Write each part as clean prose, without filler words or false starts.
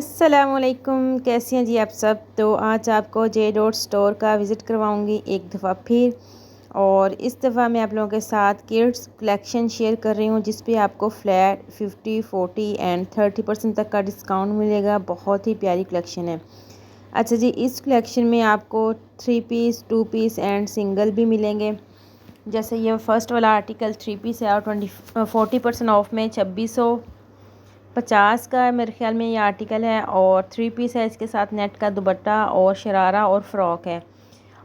अस्सलामुअलैकुम, कैसे हैं जी आप सब। तो आज आपको जे डॉट स्टोर का विज़िट करवाऊंगी एक दफ़ा फिर। और इस दफ़ा मैं आप लोगों के साथ किड्स कलेक्शन शेयर कर रही हूँ जिस पे आपको फ्लैट 50, 40 एंड 30% तक का डिस्काउंट मिलेगा। बहुत ही प्यारी कलेक्शन है। अच्छा जी, इस कलेक्शन में आपको 3 पीस, 2 पीस एंड सिंगल भी मिलेंगे। जैसे ये फर्स्ट वाला आर्टिकल 3 पीस है और 40% ऑफ में 2650 का मेरे ख्याल में ये आर्टिकल है। और 3 पीस है, इसके साथ नेट का दुपट्टा और शरारा और फ़्रॉक है।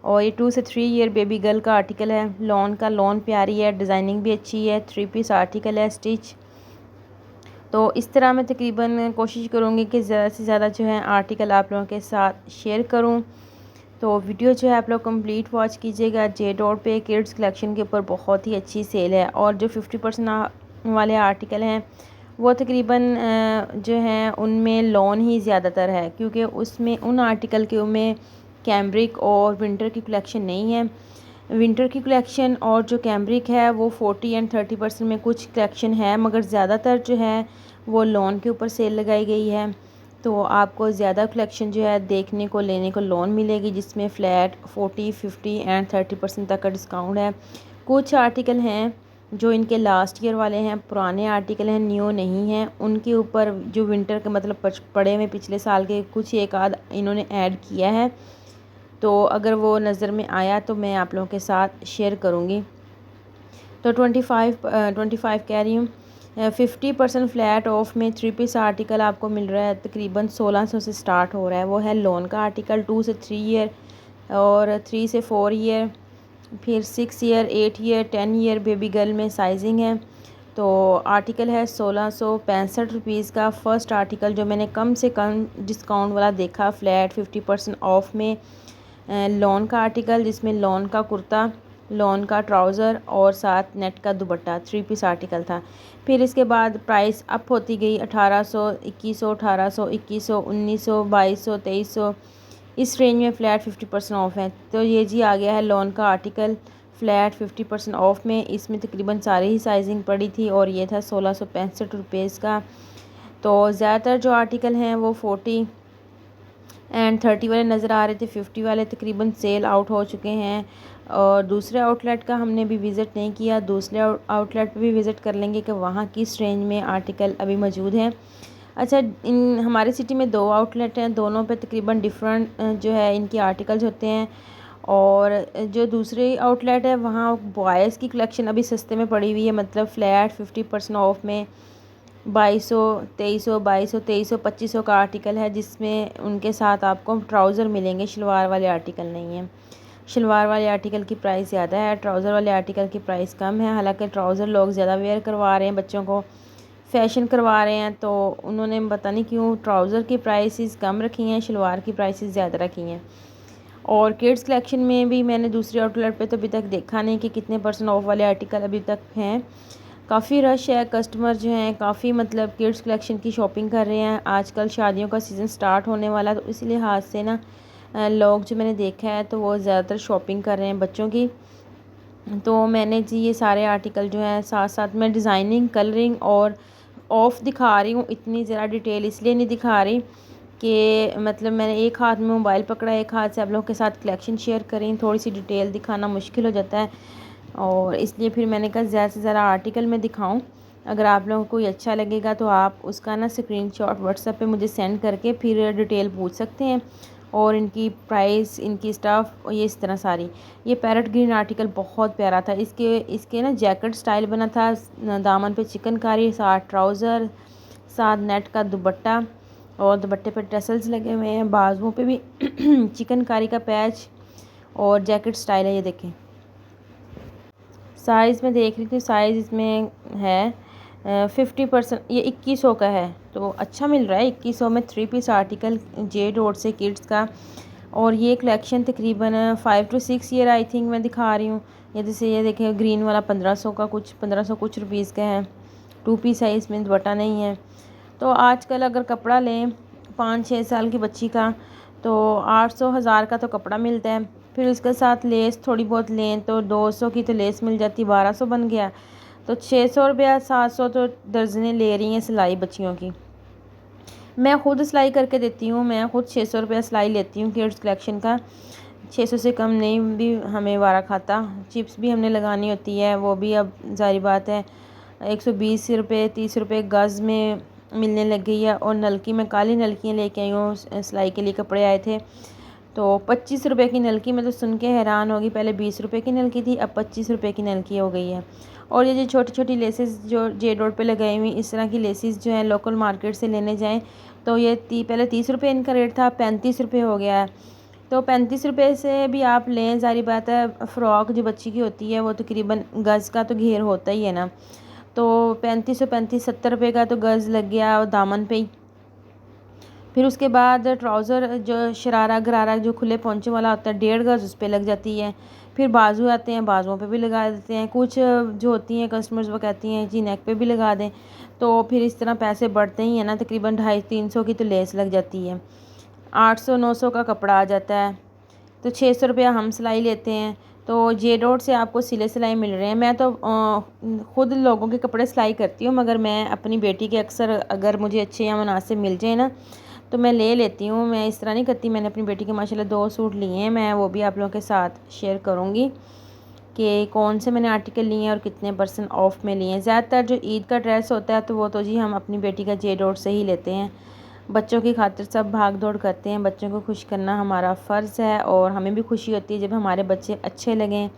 और ये 2 से 3 ईयर बेबी गर्ल का आर्टिकल है। लॉन का लॉन प्यारी है, डिज़ाइनिंग भी अच्छी है। 3 पीस आर्टिकल है स्टिच। तो इस तरह मैं तकरीबन कोशिश करूँगी कि ज़्यादा से ज़्यादा जो है आर्टिकल आप लोगों के साथ शेयर करूँ। तो वीडियो जो है आप लोग कंप्लीट वॉच कीजिएगा। जे डॉट पे किड्स कलेक्शन के ऊपर बहुत ही अच्छी सेल है। और जो 50% वाले आर्टिकल हैं वो तकरीबन जो हैं उनमें लॉन ही ज़्यादातर है, क्योंकि उसमें उन आर्टिकल के में कैम्ब्रिक और विंटर की कलेक्शन नहीं है। विंटर की कलेक्शन और जो कैम्ब्रिक है वो 40 एंड 30% में कुछ कलेक्शन है, मगर ज़्यादातर जो है वो लॉन के ऊपर सेल लगाई गई है। तो आपको ज़्यादा कलेक्शन जो है देखने को लेने को लोन मिलेगी, जिसमें फ़्लैट 40, 50 एंड 30% तक का डिस्काउंट है। कुछ आर्टिकल हैं जो इनके लास्ट ईयर वाले हैं, पुराने आर्टिकल हैं, न्यू नहीं हैं। उनके ऊपर जो विंटर के मतलब पड़े में पिछले साल के कुछ एक आध इन्होंने ऐड किया है। तो अगर वो नज़र में आया तो मैं आप लोगों के साथ शेयर करूँगी। तो 25 कह रही हूँ। 50% फ्लैट ऑफ में 3 पीस आर्टिकल आपको मिल रहा है, तकरीबन 1600 से स्टार्ट हो रहा है। वो है लॉन का आर्टिकल 2 से 3 ईयर और 3 से 4 ईयर, फिर 6 year, 8 year, 10 year baby girl में साइजिंग है। तो आर्टिकल है 1665 रुपीज़ का। फ़र्स्ट आर्टिकल जो मैंने कम से कम डिस्काउंट वाला देखा फ्लैट 50% ऑफ में, लॉन का आर्टिकल, जिसमें लॉन का कुर्ता, लॉन का ट्राउज़र और साथ नेट का दुपट्टा 3 पीस आर्टिकल था। फिर इसके बाद प्राइस अप होती गई 1800, 2100, 1800, 2100, 1900, 2200, 2300, इस रेंज में फ़्लैट 50% ऑफ है। तो ये जी आ गया है लॉन का आर्टिकल फ़्लैट 50% ऑफ में। इसमें तकरीबन सारी ही साइजिंग पड़ी थी और ये था 1665 रुपीज़ का। तो ज़्यादातर जो आर्टिकल हैं वो 40 एंड 30 वाले नज़र आ रहे थे। 50 वाले तकरीबन सेल आउट हो चुके हैं। और दूसरे आउटलेट का हमने भी विज़िट नहीं किया, दूसरे आउटलेट पे भी विज़िट कर लेंगे कि वहाँ किस रेंज में आर्टिकल अभी मौजूद हैं। अच्छा, इन हमारे सिटी में 2 आउटलेट हैं, दोनों पे तकरीबन डिफरेंट जो है इनके आर्टिकल्स होते हैं। और जो दूसरे आउटलेट है वहाँ बॉयज़ की कलेक्शन अभी सस्ते में पड़ी हुई है, मतलब फ़्लैट 50% ऑफ में 2200, 2300, 2200, 2300, 2500 का आर्टिकल है, जिसमें उनके साथ आपको ट्राउज़र मिलेंगे। शलवार वाले आर्टिकल नहीं है। शलवार वाले आर्टिकल की प्राइस ज़्यादा है, ट्राउज़र वाले आर्टिकल की प्राइस कम है। हालांकि ट्राउज़र लोग ज़्यादा वेयर करवा रहे हैं, बच्चों को फ़ैशन करवा रहे हैं, तो उन्होंने पता नहीं क्यों ट्राउज़र की प्राइसेस कम रखी हैं, शलवार की प्राइसेस ज़्यादा रखी हैं। और किड्स कलेक्शन में भी मैंने दूसरे आउटलेट पे तो अभी तक देखा नहीं कि कितने % ऑफ वाले आर्टिकल अभी तक हैं। काफ़ी रश है, कस्टमर जो हैं काफ़ी मतलब किड्स कलेक्शन की शॉपिंग कर रहे हैं। आजकल शादियों का सीज़न स्टार्ट होने वाला है, तो इस लिहाज से ना लोग जो मैंने देखा है तो वो ज़्यादातर शॉपिंग कर रहे हैं बच्चों की। तो मैंने जी ये सारे आर्टिकल जो हैं साथ साथ मैं डिज़ाइनिंग, कलरिंग और ऑफ दिखा रही हूँ। इतनी ज़रा डिटेल इसलिए नहीं दिखा रही कि मतलब मैंने एक हाथ में मोबाइल पकड़ा, एक हाथ से आप लोगों के साथ कलेक्शन शेयर करें, थोड़ी सी डिटेल दिखाना मुश्किल हो जाता है। और इसलिए फिर मैंने कहा ज़्यादा से ज़्यादा आर्टिकल में दिखाऊं। अगर आप लोगों को कोई अच्छा लगेगा तो आप उसका ना स्क्रीनशॉट व्हाट्सएप पे मुझे सेंड करके फिर डिटेल पूछ सकते हैं। और इनकी प्राइस, इनकी स्टफ़, ये इस तरह सारी। ये पैरेट ग्रीन आर्टिकल बहुत प्यारा था। इसके इसके ना जैकेट स्टाइल बना था, दामन पे चिकनकारी, साथ ट्राउज़र, साथ नेट का दुपट्टा और दुपट्टे पे टसल्स लगे हुए हैं, बाजुओं पे भी चिकनकारी का पैच और जैकेट स्टाइल है। ये देखें, साइज़ में देख रही थी, साइज़ इसमें है 50%, ये 2100 का है, तो अच्छा मिल रहा है 2100 में 3 पीस आर्टिकल जे डॉट से किड्स का। और ये कलेक्शन तकरीबन 5 to 6 ईयर आई थिंक मैं दिखा रही हूँ। ये जैसे ये देखें, ग्रीन वाला 1500 का, कुछ 1500 कुछ रुपीज़ का है। 2 पीस है, इसमें दुपट्टा नहीं है। तो आजकल अगर कपड़ा लें 5-6 साल की बच्ची का तो 800, 1000 का तो कपड़ा मिलता है। फिर उसके साथ लेस थोड़ी बहुत लें तो 200 की तो लेस मिल जाती, 1200 बन गया। तो 600 रुपया, 700 तो दर्जनें ले रही हैं सिलाई बच्चियों की। मैं ख़ुद सिलाई करके देती हूँ, मैं ख़ुद 600 रुपये सिलाई लेती हूँ किड्स कलेक्शन का। 600 से कम नहीं भी हमें वारा खाता। चिप्स भी हमने लगानी होती है, वो भी अब ज़ाहिर बात है 120 रुपये 30 रुपये गज़ में मिलने लग गई है। और नलकी, मैं काली नलकियाँ लेके आई हूँ, सिलाई के लिए कपड़े आए थे तो 25 रुपये की नलकी। मैं तो सुन के हैरान होगी, पहले 20 रुपये की नलकी थी, अब 25 रुपये की नलकी हो गई है। और ये जो छोटी छोटी लेसेस जो जे डॉट पे लगाई हुई, इस तरह की लेसेस जो है लोकल मार्केट से लेने जाएं तो ये पहले 30 रुपये इनका रेट था, 35 रुपये हो गया है। तो 35 रुपये से भी आप लें, ज़ाहिर बात है फ़्रॉक जो बच्ची की होती है वो तकरीबन गज़ का तो घेर होता ही है ना, तो 35 70 रुपये का तो गज़ लग गया और दामन पे ही। फिर उसके बाद ट्राउज़र जो शरारा गरारा जो खुले पोंचे वाला होता है 1.5 गज़, उस पर लग जाती है। फिर बाजू आते हैं, बाजुओं पे भी लगा देते हैं। कुछ जो होती हैं कस्टमर्स वो कहती हैं जी नेक पे भी लगा दें, तो फिर इस तरह पैसे बढ़ते ही हैं ना, तकरीबन 250-300 की तो लेस लग जाती है, 800-900 का कपड़ा आ जाता है। तो 600 रुपया हम सिलाई लेते हैं। तो जे डॉट से आपको सिले सिलाई मिल रहे हैं। मैं तो ख़ुद लोगों के कपड़े सिलाई करती हूँ, मगर मैं अपनी बेटी के अक्सर अगर मुझे अच्छे या मुनासिब मिल जाए ना तो मैं ले लेती हूँ। मैं इस तरह नहीं करती। मैंने अपनी बेटी के माशाल्लाह 2 सूट लिए हैं, मैं वो भी आप लोगों के साथ शेयर करूँगी कि कौन से मैंने आर्टिकल लिए हैं और कितने % ऑफ़ में लिए हैं। ज़्यादातर जो ईद का ड्रेस होता है तो वो तो जी हम अपनी बेटी का जे डॉट से ही लेते हैं। बच्चों की खातिर सब भाग दौड़ करते हैं, बच्चों को खुश करना हमारा फ़र्ज़ है और हमें भी खुशी होती है जब हमारे बच्चे अच्छे लगें,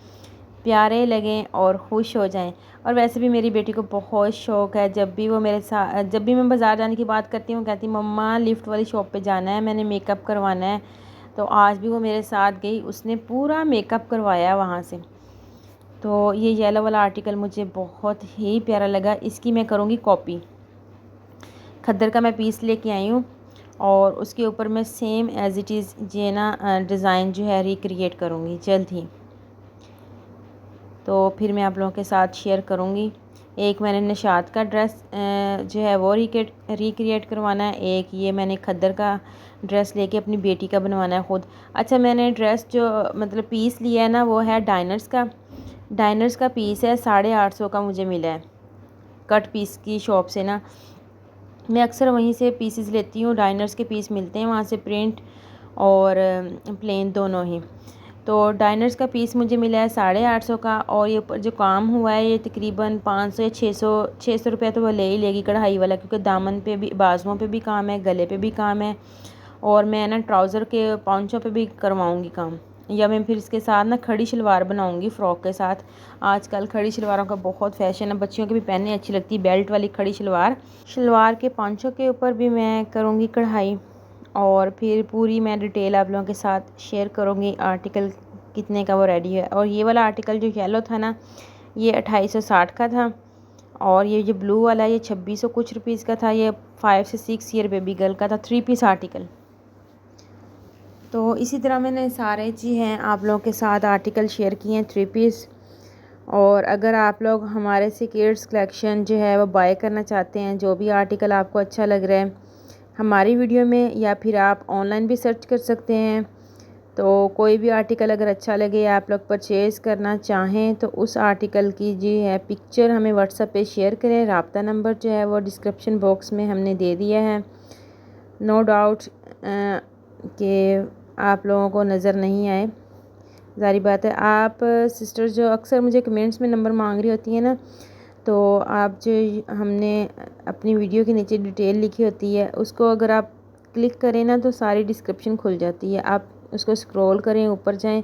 प्यारे लगें और ख़ुश हो जाएं। और वैसे भी मेरी बेटी को बहुत शौक़ है, जब भी वो मेरे साथ, जब भी मैं बाज़ार जाने की बात करती हूँ कहती मम्मा लिफ्ट वाली शॉप पे जाना है, मैंने मेकअप करवाना है। तो आज भी वो मेरे साथ गई, उसने पूरा मेकअप करवाया वहाँ से। तो ये येलो वाला आर्टिकल मुझे बहुत ही प्यारा लगा, इसकी मैं करूँगी कॉपी। खद्दर का मैं पीस लेके आई हूँ और उसके ऊपर मैं सेम एज़ इट इज़ ये ना डिज़ाइन जो है रिक्रिएट करूँगी जल्द ही। तो फिर मैं आप लोगों के साथ शेयर करूँगी। एक मैंने निशात का ड्रेस जो है वो रिक्रिएट करवाना है, एक ये मैंने खद्दर का ड्रेस लेके अपनी बेटी का बनवाना है ख़ुद। अच्छा, मैंने ड्रेस जो मतलब पीस लिया है ना वो है डाइनर्स का पीस है, 850 का मुझे मिला है कट पीस की शॉप से ना। मैं अक्सर वहीं से पीसेस लेती हूँ, डाइनर्स के पीस मिलते हैं वहाँ से, प्रिंट और प्लेन दोनों ही। तो डाइनर्स का पीस मुझे मिला है 850 का। और ये ऊपर जो काम हुआ है ये तकरीबन 500 या 600 रुपये तो वो ले ही लेगी कढ़ाई वाला, क्योंकि दामन पे भी, बाजुओं पे भी काम है, गले पे भी काम है। और मैं ना ट्राउज़र के पांचों पे भी करवाऊँगी काम, या मैं फिर इसके साथ ना खड़ी शलवार बनाऊँगी फ़्रॉक के साथ। आजकल खड़ी शलवारों का बहुत फ़ैशन है, बच्चियों की भी पहनने अच्छी लगती है, बेल्ट वाली खड़ी शलवार के पांचों के ऊपर भी मैं करूँगी कढ़ाई। और फिर पूरी मैं डिटेल आप लोगों के साथ शेयर करूँगी आर्टिकल कितने का वो रेडी है। और ये वाला आर्टिकल जो येलो था ना ये 2860 का था, और ये जो ब्लू वाला ये 2600 कुछ रुपीज़ का था। ये 5 से 6 ईयर बेबी गर्ल का था, 3 पीस आर्टिकल। तो इसी तरह मैंने सारे जी हैं आप लोगों के साथ आर्टिकल शेयर किए हैं 3 पीस। और अगर आप लोग हमारे से किड्स कलेक्शन जो है वो बाय करना चाहते हैं, जो भी आर्टिकल आपको अच्छा लग रहा है हमारी वीडियो में, या फिर आप ऑनलाइन भी सर्च कर सकते हैं, तो कोई भी आर्टिकल अगर अच्छा लगे आप लोग परचेज़ करना चाहें तो उस आर्टिकल की जी है पिक्चर हमें व्हाट्सएप पे शेयर करें। राब्ता नंबर जो है वो डिस्क्रिप्शन बॉक्स में हमने दे दिया है। नो डाउट कि आप लोगों को नज़र नहीं आए, ज़ाहिर बात है। आप सिस्टर्स जो अक्सर मुझे कमेंट्स में नंबर मांग रही होती हैं ना, तो आप जो हमने अपनी वीडियो के नीचे डिटेल लिखी होती है उसको अगर आप क्लिक करें ना तो सारी डिस्क्रिप्शन खुल जाती है। आप उसको स्क्रॉल करें, ऊपर जाएं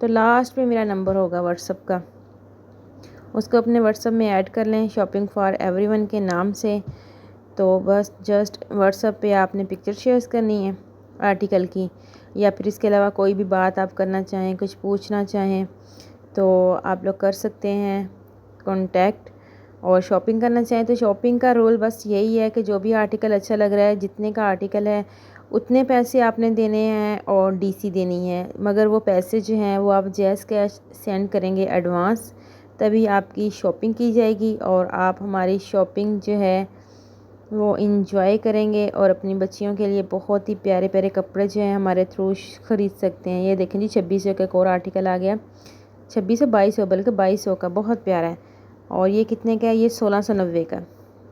तो लास्ट पे मेरा नंबर होगा व्हाट्सएप का, उसको अपने व्हाट्सएप में ऐड कर लें शॉपिंग फॉर एवरीवन के नाम से। तो बस जस्ट व्हाट्सएप पे आपने पिक्चर शेयर करनी है आर्टिकल की, या फिर इसके अलावा कोई भी बात आप करना चाहें, कुछ पूछना चाहें तो आप लोग कर सकते हैं कांटेक्ट। और शॉपिंग करना चाहें तो शॉपिंग का रूल बस यही है कि जो भी आर्टिकल अच्छा लग रहा है, जितने का आर्टिकल है उतने पैसे आपने देने हैं और डीसी देनी है। मगर वो पैसे जो हैं वो आप जैज़ कैश सेंड करेंगे एडवांस, तभी आपकी शॉपिंग की जाएगी और आप हमारी शॉपिंग जो है वो इंजॉय करेंगे और अपनी बच्चियों के लिए बहुत ही प्यारे प्यारे कपड़े जो हैं हमारे थ्रू ख़रीद सकते हैं। ये देखें जी 2600 का एक और आर्टिकल आ गया, 2600 2200 बल्कि 2200 का, बहुत प्यारा है। और ये कितने का है? ये 1690 का।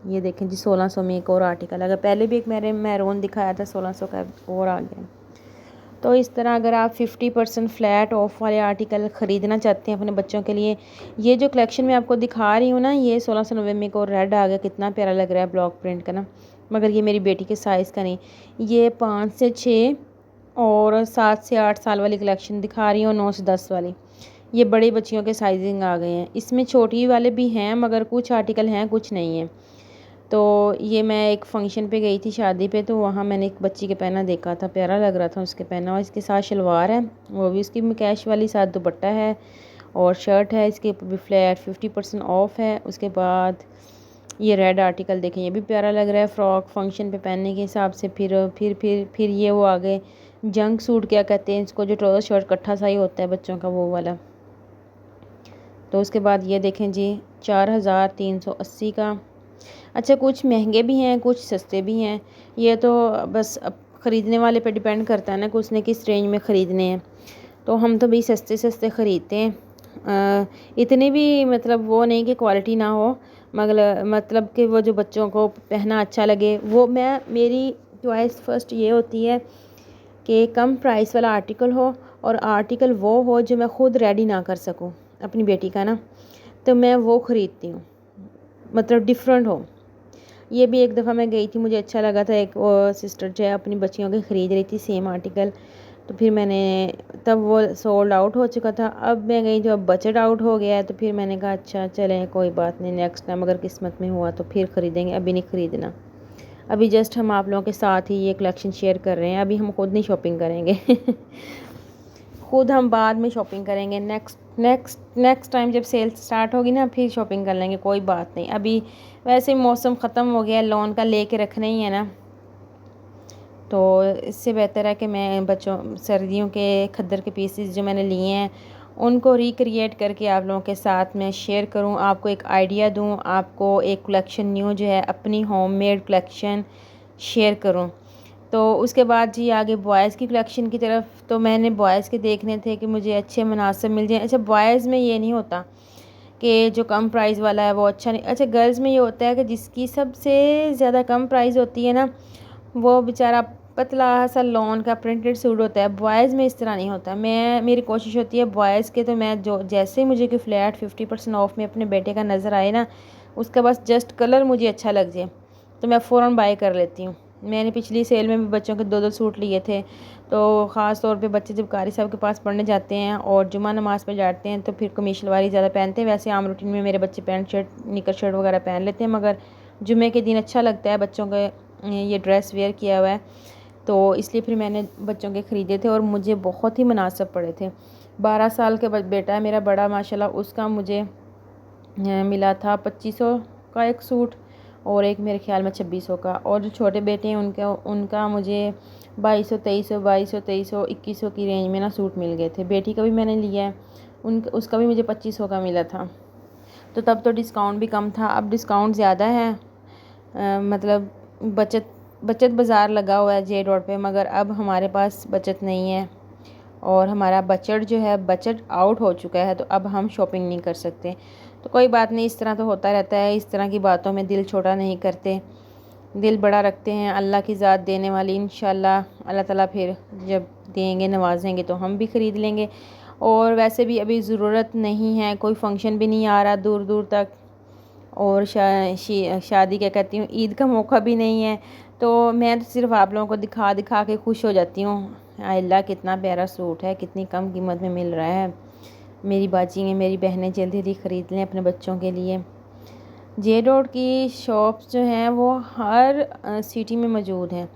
ये देखें जी 1600 में एक और आर्टिकल, अगर पहले भी एक मैंने मैरून दिखाया था 1600 का और आ गया। तो इस तरह अगर आप 50% फ्लैट ऑफ वाले आर्टिकल ख़रीदना चाहते हैं अपने बच्चों के लिए, ये जो कलेक्शन मैं आपको दिखा रही हूँ ना, ये 1690 में एक और रेड आ गया, कितना प्यारा लग रहा है ब्लॉक प्रिंट का ना, मगर ये मेरी बेटी के साइज़ का नहीं। ये 5 से 6 और 7 से 8 साल वाली कलेक्शन दिखा रही हूँ, 9 से 10 वाली। ये बड़ी बच्चियों के साइजिंग आ गए हैं, इसमें छोटी वाले भी हैं मगर कुछ आर्टिकल हैं कुछ नहीं हैं। तो ये मैं एक फ़ंक्शन पे गई थी शादी पे, तो वहाँ मैंने एक बच्ची के पहना देखा था, प्यारा लग रहा था उसके पहना, और इसके साथ शलवार है वो भी उसकी कैश वाली, साथ दुपट्टा है और शर्ट है, इसके ऊपर भी फ्लैट 50% ऑफ है। उसके बाद ये रेड आर्टिकल देखें, ये भी प्यारा लग रहा है फ्रॉक फंक्शन पे पहनने के हिसाब से। फिर ये वो आ गए जंक सूट, क्या कहते हैं इसको, जो ट्राउज़र शर्ट कट्ठा सा ही होता है बच्चों का, वो वाला। तो उसके बाद ये देखें जी 4380 का। अच्छा, कुछ महंगे भी हैं कुछ सस्ते भी हैं, ये तो बस अब ख़रीदने वाले पे डिपेंड करता है ना कि उसने किस रेंज में ख़रीदने हैं। तो हम तो भाई सस्ते सस्ते ख़रीदते हैं, इतने भी मतलब वो नहीं कि क्वालिटी ना हो, मगर मतलब कि वो जो बच्चों को पहना अच्छा लगे, वो मेरी चॉइस फर्स्ट ये होती है कि कम प्राइस वाला आर्टिकल हो, और आर्टिकल वो हो जो मैं ख़ुद रेडी ना कर सकूं अपनी बेटी का ना, तो मैं वो ख़रीदती हूँ, मतलब डिफरेंट हो। ये भी एक दफ़ा मैं गई थी, मुझे अच्छा लगा था, एक सिस्टर जो है अपनी बच्चियों के ख़रीद रही थी सेम आर्टिकल, तो फिर मैंने, तब वो सोल्ड आउट हो चुका था, अब मैं गई जो अब बजट आउट हो गया है, तो फिर मैंने कहा अच्छा चलें कोई बात नहीं, नेक्स्ट टाइम अगर किस्मत में हुआ तो फिर ख़रीदेंगे, अभी नहीं ख़रीदना। अभी जस्ट हम आप लोगों के साथ ही ये कलेक्शन शेयर कर रहे हैं, अभी हम खुद नहीं शॉपिंग करेंगे खुद हम बाद में शॉपिंग करेंगे, नेक्स्ट टाइम जब सेल स्टार्ट होगी ना फिर शॉपिंग कर लेंगे, कोई बात नहीं। अभी वैसे मौसम ख़त्म हो गया, लोन का लेके रखना ही है ना, तो इससे बेहतर है कि मैं बच्चों सर्दियों के खद्दर के पीसेस जो मैंने लिए हैं उनको रिक्रिएट करके आप लोगों के साथ में शेयर करूं, आपको एक आइडिया दूं, आपको एक कलेक्शन न्यू जो है अपनी होममेड कलेक्शन शेयर करूं। तो उसके बाद जी आगे बॉयज़ की कलेक्शन की तरफ, तो मैंने बॉयज़ के देखने थे कि मुझे अच्छे मुनासिब मिल जाए। अच्छा, बॉयज़ में ये नहीं होता कि जो कम प्राइस वाला है वो अच्छा नहीं, अच्छा गर्ल्स में ये होता है कि जिसकी सबसे ज़्यादा कम प्राइस होती है ना, वो बेचारा पतला सा लॉन का प्रिंटेड सूट होता है। बॉयज़ में इस तरह नहीं होता। मेरी कोशिश होती है बॉयज़ के, तो मैं जो जैसे ही मुझे कोई फ्लैट 50% ऑफ में अपने बेटे का नज़र आए ना, उसका बस जस्ट कलर मुझे अच्छा लग जाए तो मैं फ़ौरन बाय कर लेती हूँ। मैंने पिछली सेल में भी बच्चों के 2-2 सूट लिए थे, तो ख़ास तौर पे बच्चे जब कारी साहब के पास पढ़ने जाते हैं और जुमा नमाज़ पे जाते हैं तो फिर कमीज शलवार ज़्यादा पहनते हैं। वैसे आम रूटीन में मेरे बच्चे पैंट शर्ट निकर शर्ट वगैरह पहन लेते हैं, मगर जुमे के दिन अच्छा लगता है बच्चों के ये ड्रेस वेयर किया हुआ है, तो इसलिए फिर मैंने बच्चों के ख़रीदे थे और मुझे बहुत ही मुनासिब पड़े थे। 12 साल के बेटा है मेरा बड़ा माशाल्लाह, उसका मुझे मिला था 2500 का एक सूट, और एक मेरे ख्याल में 2600 का, और जो छोटे बेटे हैं उनका मुझे 2200 2300 2100 की रेंज में ना सूट मिल गए थे। बेटी का भी मैंने लिया है, उसका भी मुझे 2500 का मिला था। तो तब तो डिस्काउंट भी कम था, अब डिस्काउंट ज़्यादा है, मतलब बचत बाज़ार लगा हुआ है जे रोड पे, मगर अब हमारे पास बचत नहीं है और हमारा बजट आउट हो चुका है, तो अब हम शॉपिंग नहीं कर सकते। तो कोई बात नहीं, इस तरह तो होता रहता है, इस तरह की बातों में दिल छोटा नहीं करते, दिल बड़ा रखते हैं। अल्लाह की ज़ात देने वाली, इंशाल्लाह अल्लाह ताला फिर जब देंगे नवाजेंगे तो हम भी ख़रीद लेंगे। और वैसे भी अभी ज़रूरत नहीं है, कोई फंक्शन भी नहीं आ रहा दूर दूर तक, और शादी क्या कहती हूँ, ईद का मौका भी नहीं है, तो मैं तो सिर्फ आप लोगों को दिखा दिखा के खुश हो जाती हूँ। अल्लाह कितना प्यारा सूट है, कितनी कम कीमत में मिल रहा है। मेरी बाजी मेरी बहनें जल्दी जल्दी ख़रीद लें अपने बच्चों के लिए। जे रोड की शॉप्स जो हैं वो हर सिटी में मौजूद हैं।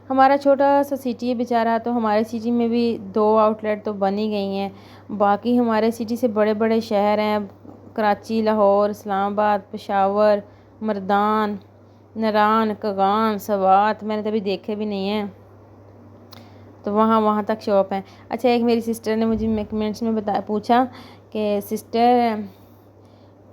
हमारा छोटा सा सिटी है बेचारा, तो हमारे सिटी में भी 2 आउटलेट तो बन ही गई हैं। बाकी हमारे सिटी से बड़े बड़े शहर हैं, कराची, लाहौर, इस्लामाबाद, पेशावर, मर्दान, नारान, कगान, सवात, मैंने कभी देखे भी नहीं हैं, तो वहाँ तक शॉप है। अच्छा, एक मेरी सिस्टर ने मुझे कमेंट्स में पूछा कि सिस्टर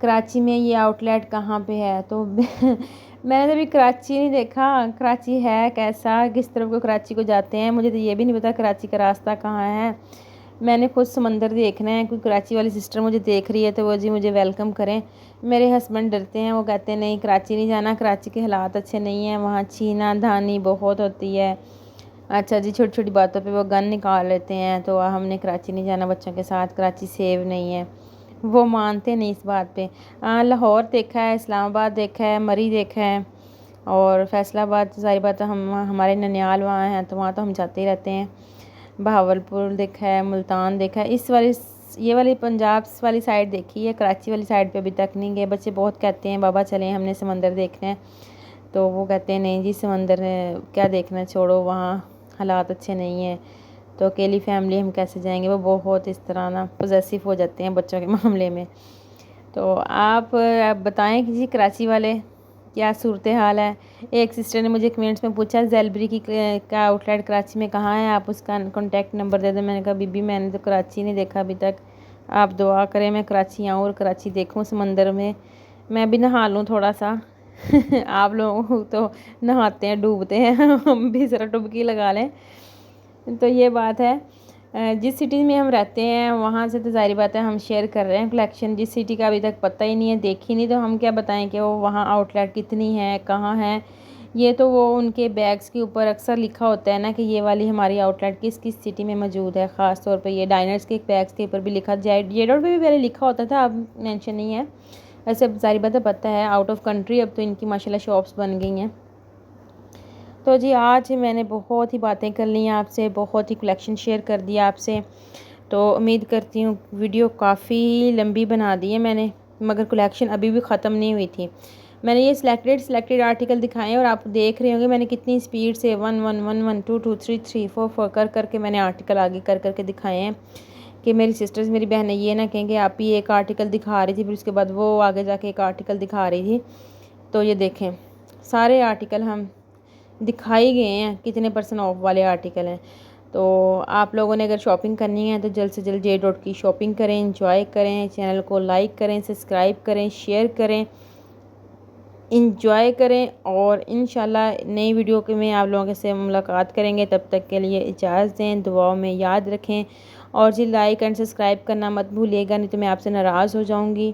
कराची में ये आउटलेट कहाँ पे है, तो मैंने तो अभी कराची नहीं देखा, कराची है कैसा, किस तरफ को कराची को जाते हैं, मुझे तो ये भी नहीं पता कराची का रास्ता कहाँ है। मैंने खुद समंदर देखना है। कोई कराची वाली सिस्टर मुझे देख रही है तो वो जी मुझे वेलकम करें। मेरे हस्बैंड डरते हैं, वो कहते हैं नहीं कराची नहीं जाना, कराची के हालात अच्छे नहीं हैं, वहाँ छीना धानी बहुत होती है। अच्छा जी, छोटी छोटी बातों पे वो गन निकाल लेते हैं, तो हमने कराची नहीं जाना बच्चों के साथ, कराची सेव नहीं है। वो मानते नहीं इस बात पे। लाहौर देखा है, इस्लामाबाद देखा है, मरी देखा है, और फैसलाबाद तो सारी बात हम हमारे ननियाल वहाँ हैं तो वहाँ तो हम जाते ही रहते हैं। बहावलपुर देखा है, मुल्तान देखा है, इस वाली ये वाली पंजाब वाली साइड देखी है, कराची वाली साइड पे अभी तक नहीं गए। बच्चे बहुत कहते हैं बाबा चलें हमने समंदर देखना है, तो वो कहते हैं नहीं जी समंदर क्या देखना, छोड़ो वहाँ हालात अच्छे नहीं हैं, तो अकेली फैमिली हम कैसे जाएंगे। वो बहुत इस तरह ना पॉजेसिव हो जाते हैं बच्चों के मामले में। तो आप बताएं कि जी कराची वाले क्या सूरत हाल है। एक सिस्टर ने मुझे कमेंट्स में पूछा जेलबरी की का आउटलेट कराची में कहाँ है, आप उसका कॉन्टैक्ट नंबर दे दें। मैंने कहा बीबी मैंने तो कराची नहीं देखा अभी तक, आप दुआ करें मैं कराची आऊँ और कराची देखूँ समंदर में, मैं भी नहा लूँ थोड़ा सा। आप लोग तो नहाते हैं डूबते हैं, हम भी ज़रा डुबकी लगा लें। तो ये बात है। जिस सिटी में हम रहते हैं वहाँ से तो ज़ाहिर बात है हम शेयर कर रहे हैं कलेक्शन। जिस सिटी का अभी तक पता ही नहीं है, देखी नहीं, तो हम क्या बताएं कि वो वहाँ आउटलेट कितनी है, कहाँ है। ये तो वो उनके बैग्स के ऊपर अक्सर लिखा होता है ना कि ये वाली हमारी आउटलेट किस किस सिटी में मौजूद है। ख़ास तौर पे ये डाइनर्स के बैग्स के ऊपर भी लिखा जाए, जेडोर पे भी पहले लिखा होता था, अब मेंशन नहीं है। वैसे अब ज़ाहिर बात है पता है आउट ऑफ कंट्री अब तो इनकी माशाल्लाह शॉप्स बन गई हैं। तो जी आज मैंने बहुत ही बातें कर ली आपसे, बहुत ही कलेक्शन शेयर कर दिया आपसे। तो उम्मीद करती हूँ वीडियो काफ़ी लंबी बना दी है मैंने, मगर कलेक्शन अभी भी ख़त्म नहीं हुई थी। मैंने ये सिलेक्टेड आर्टिकल दिखाए हैं और आप देख रहे होंगे मैंने कितनी स्पीड से 1 1 1 1 2 2 3 3 4 4 कर करके मैंने आर्टिकल आगे कर करके दिखाए हैं कि मेरी सिस्टर्स मेरी बहनें ये ना कहेंगे आप ही एक आर्टिकल दिखा रही थी फिर उसके बाद वो आगे जाके एक आर्टिकल दिखा रही थी। तो ये देखें सारे आर्टिकल हम दिखाई गए हैं, कितने % ऑफ वाले आर्टिकल हैं। तो आप लोगों ने अगर शॉपिंग करनी है तो जल्द से जल्द JDOT की शॉपिंग करें, इंजॉय करें, चैनल को लाइक करें, सब्सक्राइब करें, शेयर करें, इंजॉय करें, और इंशाल्लाह नई वीडियो के में आप लोगों से मुलाकात करेंगे। तब तक के लिए इजाज़त दें, दुआओं में याद रखें, और जी लाइक एंड सब्सक्राइब करना मत भूलिएगा, नहीं तो मैं आपसे नाराज़ हो जाऊँगी।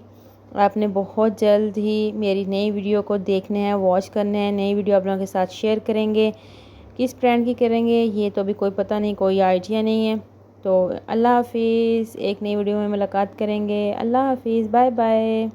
आपने बहुत जल्द ही मेरी नई वीडियो को देखने हैं, वॉच करने हैं। नई वीडियो आप लोगों के साथ शेयर करेंगे, किस ब्रांड की करेंगे ये तो अभी कोई पता नहीं, कोई आइडिया नहीं है। तो अल्लाह हाफिज़, एक नई वीडियो में मुलाकात करेंगे। अल्लाह हाफिज़, बाय बाय।